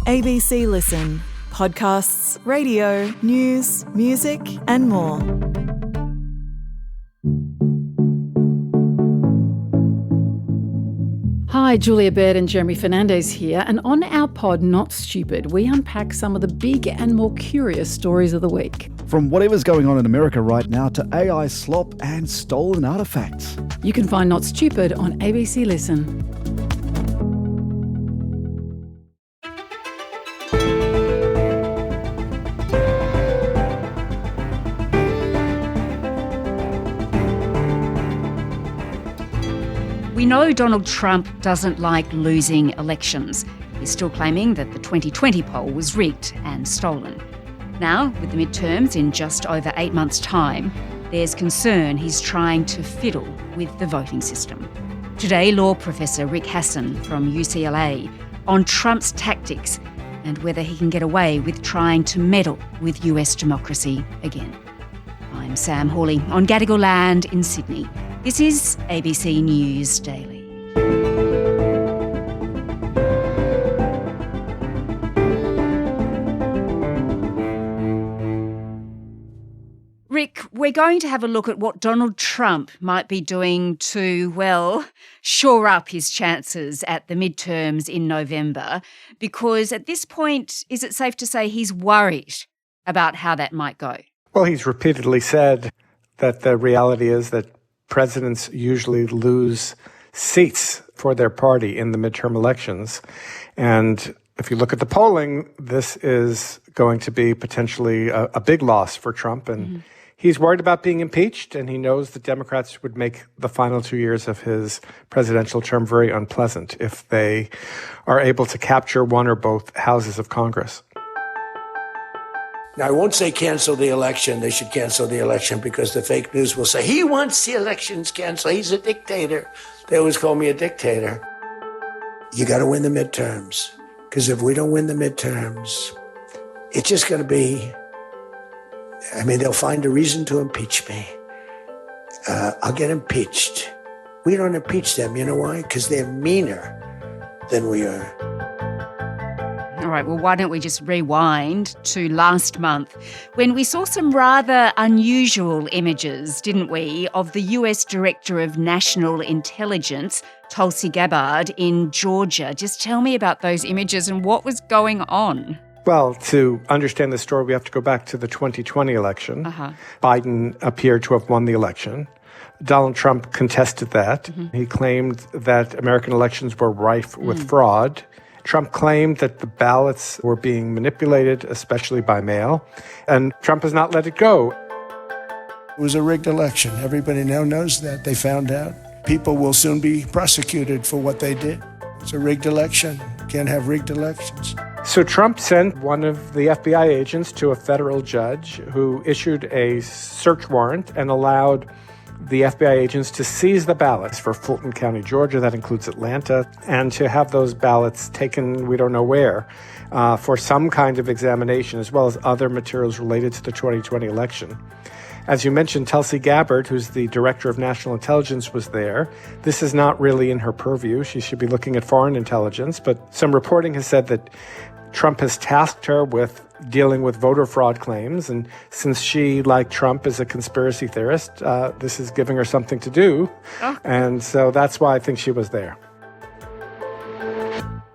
ABC Listen. Podcasts, radio, news, music, and more. Hi, Julia Baird and Jeremy Fernandez here, and on our pod Not Stupid, we unpack some of the big and more curious stories of the week. From whatever's going on in America right now to AI slop and stolen artefacts. You can find Not Stupid on ABC Listen. We know Donald Trump doesn't like losing elections. He's still claiming that the 2020 poll was rigged and stolen. Now, with the midterms in just over 8 months' time, there's concern he's trying to fiddle with the voting system. Today, law professor Rick Hasen from UCLA on Trump's tactics and whether he can get away with trying to meddle with US democracy again. I'm Sam Hawley on Gadigal land in Sydney. This is ABC News Daily. Rick, we're going to have a look at what Donald Trump might be doing to, well, shore up his chances at the midterms in November, because at this point, is it safe to say he's worried about how that might go? Well, he's repeatedly said that the reality is that presidents usually lose seats for their party in the midterm elections. And if you look at the polling, this is going to be potentially a big loss for Trump. And he's worried about being impeached, and he knows that Democrats would make the final 2 years of his presidential term very unpleasant if they are able to capture one or both houses of Congress. Now, I won't say cancel the election. They should cancel the election because the fake news will say, he wants the elections canceled. He's a dictator. They always call me a dictator. You got to win the midterms, because if we don't win the midterms, it's just going to be, they'll find a reason to impeach me. I'll get impeached. We don't impeach them. You know why? Because they're meaner than we are. All right, well, why don't we just rewind to last month when we saw some rather unusual images, didn't we, of the US Director of National Intelligence, Tulsi Gabbard, in Georgia. Just tell me about those images and what was going on. Well, to understand the story, we have to go back to the 2020 election. Biden appeared to have won the election. Donald Trump contested that. He claimed that American elections were rife with fraud. Trump claimed that the ballots were being manipulated, especially by mail, and Trump has not let it go. It was a rigged election. Everybody now knows that. They found out. People will soon be prosecuted for what they did. It's a rigged election. You can't have rigged elections. So Trump sent one of the FBI agents to a federal judge who issued a search warrant and allowed the FBI agents to seize the ballots for Fulton County, Georgia, that includes Atlanta, and to have those ballots taken, we don't know where, for some kind of examination, as well as other materials related to the 2020 election. As you mentioned, Tulsi Gabbard, who's the Director of National Intelligence, was there. This is not really in her purview. She should be looking at foreign intelligence, but some reporting has said that Trump has tasked her with dealing with voter fraud claims. And since she, like Trump, is a conspiracy theorist, this is giving her something to do. And so that's why I think she was there.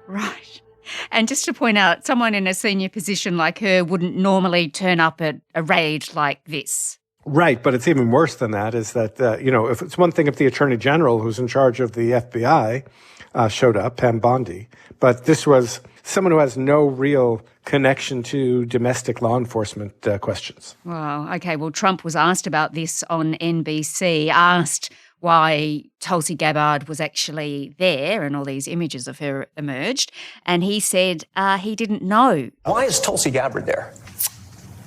Right. And just to point out, someone in a senior position like her wouldn't normally turn up at a raid like this. Right, but it's even worse than that, is that, if it's one thing if the Attorney General, who's in charge of the FBI, showed up, Pam Bondi, but this was someone who has no real connection to domestic law enforcement questions. Wow. Okay, well, Trump was asked about this on NBC, asked why Tulsi Gabbard was actually there and all these images of her emerged, and he said he didn't know. Why is Tulsi Gabbard there?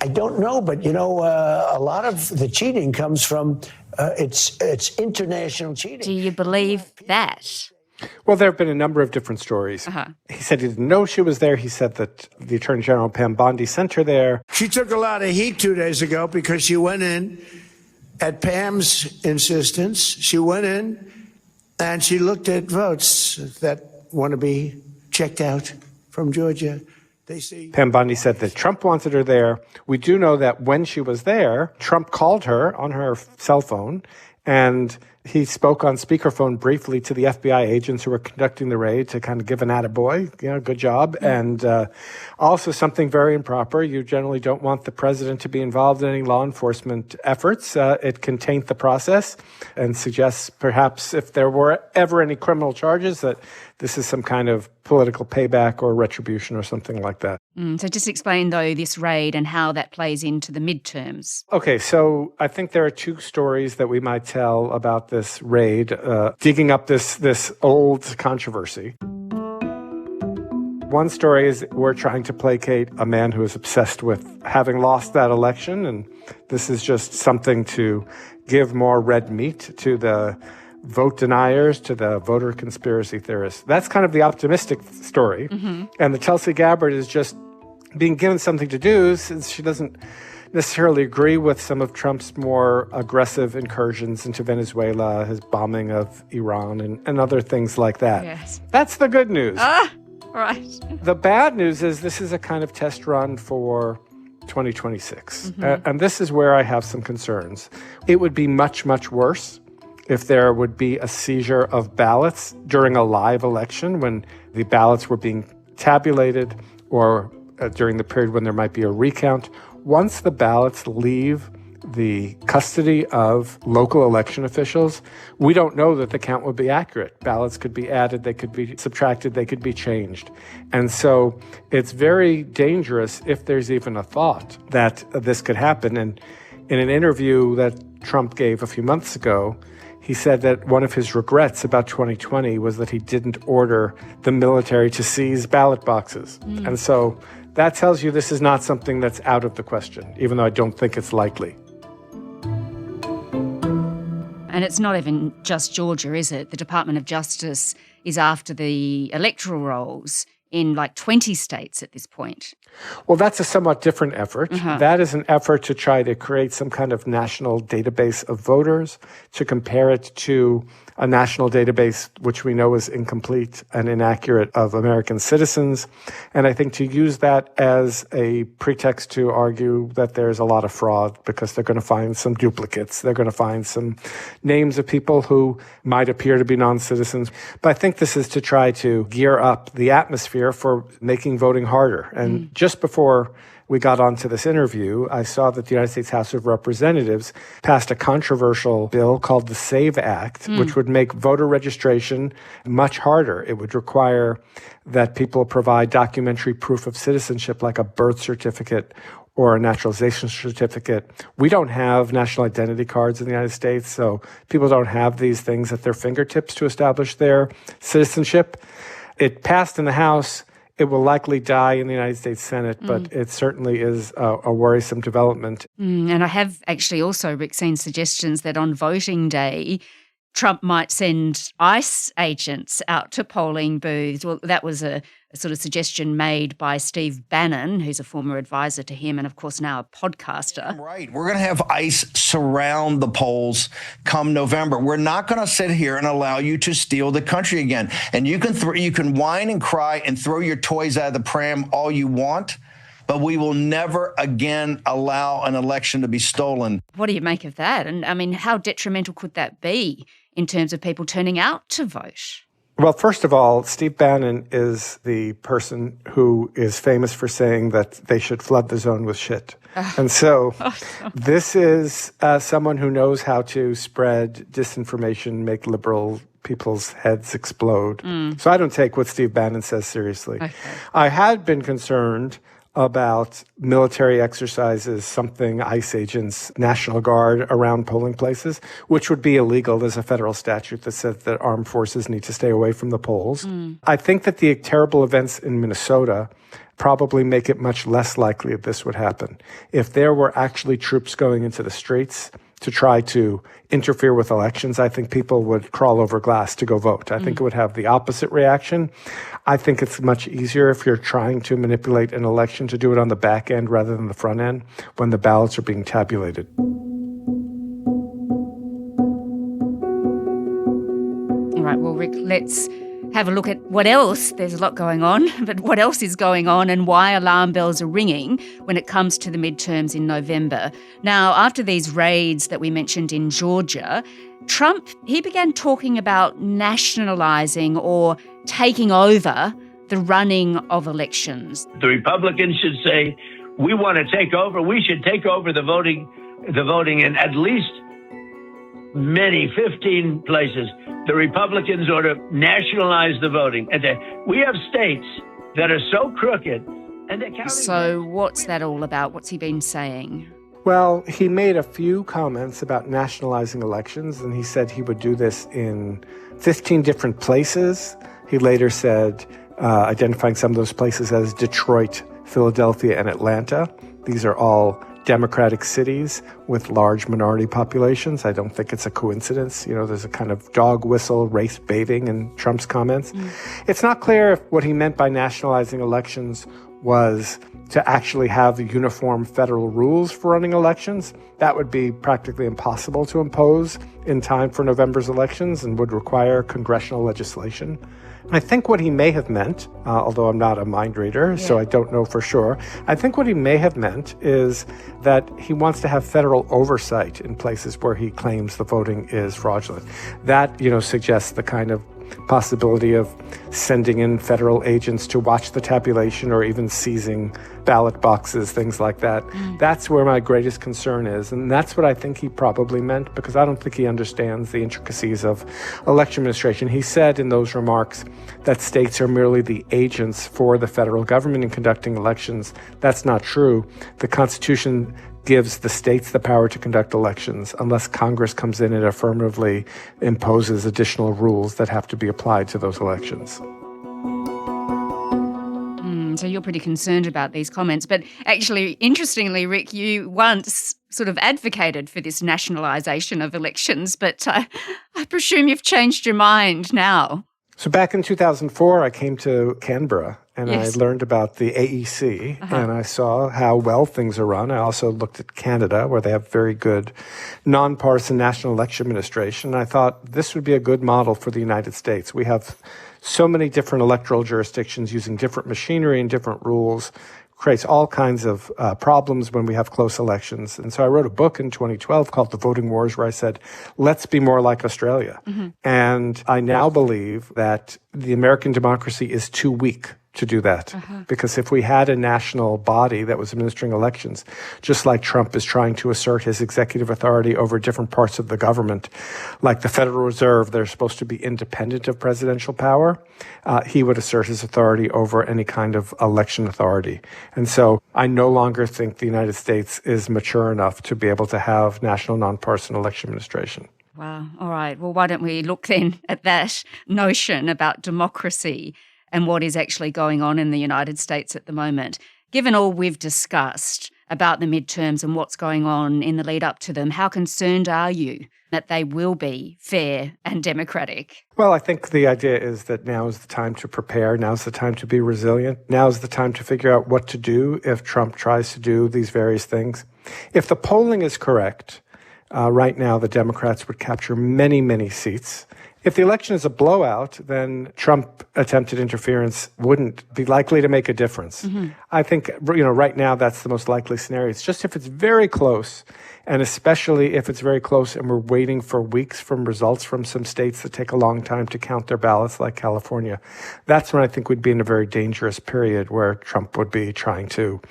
I don't know, but, a lot of the cheating comes from it's international cheating. Do you believe that? Well, there have been a number of different stories. He said he didn't know she was there. He said that the Attorney General, Pam Bondi, sent her there. She took a lot of heat 2 days ago because she went in at Pam's insistence. She went in and she looked at votes that want to be checked out from Georgia. Pam Bondi said that Trump wanted her there. We do know that when she was there, Trump called her on her cell phone, and he spoke on speakerphone briefly to the FBI agents who were conducting the raid to kind of give an attaboy, good job. And also something very improper. You generally don't want the president to be involved in any law enforcement efforts. It can taint the process and suggests perhaps if there were ever any criminal charges that this is some kind of political payback or retribution or something like that. So just explain, though, this raid and how that plays into the midterms. Okay, so I think there are two stories that we might tell about this raid, digging up this old controversy. One story is we're trying to placate a man who is obsessed with having lost that election, and this is just something to give more red meat to the vote deniers, to the voter conspiracy theorists. That's kind of the optimistic story. Mm-hmm. And the Tulsi Gabbard is just being given something to do since she doesn't necessarily agree with some of Trump's more aggressive incursions into Venezuela, his bombing of Iran, and other things like that. Yes. That's the good news. Right. The bad news is this is a kind of test run for 2026. Mm-hmm. And this is where I have some concerns. It would be much, much worse if there would be a seizure of ballots during a live election when the ballots were being tabulated or during the period when there might be a recount. Once the ballots leave the custody of local election officials, we don't know that the count would be accurate. Ballots could be added, they could be subtracted, they could be changed. And so it's very dangerous if there's even a thought that this could happen. And in an interview that Trump gave a few months ago, he said that one of his regrets about 2020 was that he didn't order the military to seize ballot boxes. And so that tells you this is not something that's out of the question, even though I don't think it's likely. And it's not even just Georgia, is it? The Department of Justice is after the electoral rolls in like 20 states at this point. Well, that's a somewhat different effort. Uh-huh. That is an effort to try to create some kind of national database of voters, to compare it to a national database which we know is incomplete and inaccurate of American citizens. And I think to use that as a pretext to argue that there's a lot of fraud because they're going to find some duplicates. They're going to find some names of people who might appear to be non-citizens. But I think this is to try to gear up the atmosphere for making voting harder. And just before we got onto this interview, I saw that the United States House of Representatives passed a controversial bill called the SAVE Act, which would make voter registration much harder. It would require that people provide documentary proof of citizenship like a birth certificate or a naturalization certificate. We don't have national identity cards in the United States, so people don't have these things at their fingertips to establish their citizenship. It passed in the House. It will likely die in the United States Senate, but it certainly is a worrisome development. And I have actually also, Rick, seen suggestions that on voting day, Trump might send ICE agents out to polling booths. Well, that was a sort of suggestion made by Steve Bannon, who's a former advisor to him and, of course, now a podcaster. Right. We're going to have ICE surround the polls come November. We're not going to sit here and allow you to steal the country again. And you can whine and cry and throw your toys out of the pram all you want, but we will never again allow an election to be stolen. What do you make of that? And, I mean, how detrimental could that be in terms of people turning out to vote? Well, first of all, Steve Bannon is the person who is famous for saying that they should flood the zone with shit. And so this is someone who knows how to spread disinformation, make liberal people's heads explode. So I don't take what Steve Bannon says seriously. Okay. I had been concerned about military exercises, something ICE agents, National Guard around polling places, which would be illegal. There's a federal statute that says that armed forces need to stay away from the polls. I think that the terrible events in Minnesota probably make it much less likely that this would happen. If there were actually troops going into the streets to try to interfere with elections, I think people would crawl over glass to go vote. I think it would have the opposite reaction. I think it's much easier if you're trying to manipulate an election to do it on the back end rather than the front end when the ballots are being tabulated. All right, well, Rick, let's have a look at what else, there's a lot going on, but what else is going on and why alarm bells are ringing when it comes to the midterms in November. Now, after these raids that we mentioned in Georgia, Trump, he began talking about nationalizing or taking over the running of elections. The Republicans should say, we want to take over, we should take over the voting in at least 15 places. The Republicans ought to nationalize the voting. And we have states that are so crooked. And they're counting. So what's that all about? What's he been saying? Well, he made a few comments about nationalizing elections, and he said he would do this in 15 different places. He later said, identifying some of those places as Detroit, Philadelphia, and Atlanta. These are all Democratic cities with large minority populations. I don't think it's a coincidence. You know, there's a kind of dog whistle, race baiting in Trump's comments. It's not clear if what he meant by nationalizing elections was to actually have uniform federal rules for running elections. That would be practically impossible to impose in time for November's elections and would require congressional legislation. I think what he may have meant, although I'm not a mind reader, so I don't know for sure, I think what he may have meant is that he wants to have federal oversight in places where he claims the voting is fraudulent. That, suggests the kind of possibility of sending in federal agents to watch the tabulation or even seizing ballot boxes, things like that. That's where my greatest concern is. And that's what I think he probably meant, because I don't think he understands the intricacies of election administration. He said in those remarks that states are merely the agents for the federal government in conducting elections. That's not true. The Constitution gives the states the power to conduct elections unless Congress comes in and affirmatively imposes additional rules that have to be applied to those elections. So you're pretty concerned about these comments. But actually, interestingly, Rick, you once sort of advocated for this nationalisation of elections, but I presume you've changed your mind now. So back in 2004, I came to Canberra and I learned about the AEC and I saw how well things are run. I also looked at Canada, where they have very good nonpartisan national election administration. And I thought this would be a good model for the United States. We have so many different electoral jurisdictions using different machinery and different rules. Creates all kinds of problems when we have close elections. And so I wrote a book in 2012 called The Voting Wars, where I said, let's be more like Australia. And I now believe that the American democracy is too weak to do that. Because if we had a national body that was administering elections, just like Trump is trying to assert his executive authority over different parts of the government, like the Federal Reserve, they're supposed to be independent of presidential power, he would assert his authority over any kind of election authority. And so I no longer think the United States is mature enough to be able to have national nonpartisan election administration. Wow. All right. Well, why don't we look then at that notion about democracy and what is actually going on in the United States at the moment. Given all we've discussed about the midterms and what's going on in the lead up to them, how concerned are you that they will be fair and democratic? Well, I think the idea is that now is the time to prepare. Now is the time to be resilient. Now is the time to figure out what to do if Trump tries to do these various things. If the polling is correct, right now the Democrats would capture many, many seats. If the election is a blowout, then Trump-attempted interference wouldn't be likely to make a difference. I think, right now that's the most likely scenario. It's just if it's very close, and especially if it's very close and we're waiting for weeks from results from some states that take a long time to count their ballots, like California, that's when I think we'd be in a very dangerous period where Trump would be trying to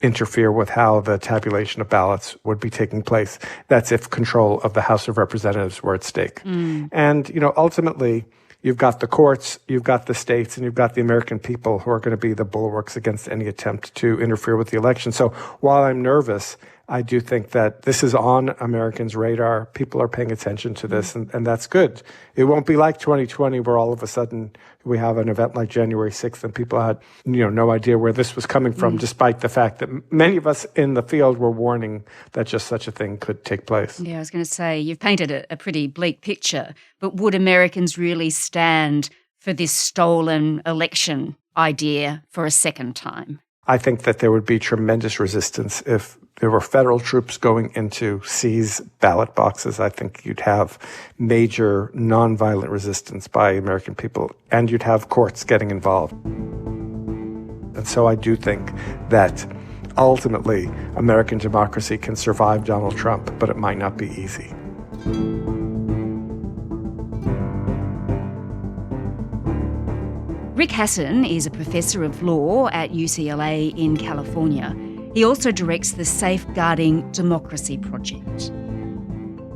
interfere with how the tabulation of ballots would be taking place. That's if control of the House of Representatives were at stake. And, ultimately, you've got the courts, you've got the states, and you've got the American people who are going to be the bulwarks against any attempt to interfere with the election. So while I'm nervous, I do think that this is on Americans' radar. People are paying attention to this, and that's good. It won't be like 2020 where all of a sudden we have an event like January 6th and people had no idea where this was coming from, despite the fact that many of us in the field were warning that just such a thing could take place. Yeah, I was going to say, you've painted a pretty bleak picture, but would Americans really stand for this stolen election idea for a second time? I think that there would be tremendous resistance if there were federal troops going in to seize ballot boxes. I think you'd have major nonviolent resistance by American people, and you'd have courts getting involved. And so I do think that ultimately American democracy can survive Donald Trump, but it might not be easy. Rick Hasen is a professor of law at UCLA in California. He also directs the Safeguarding Democracy Project.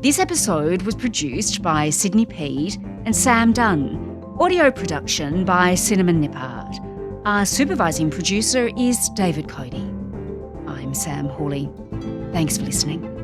This episode was produced by Sydney Peed and Sam Dunn. Audio production by Cinnamon Nippard. Our supervising producer is David Cody. I'm Sam Hawley. Thanks for listening.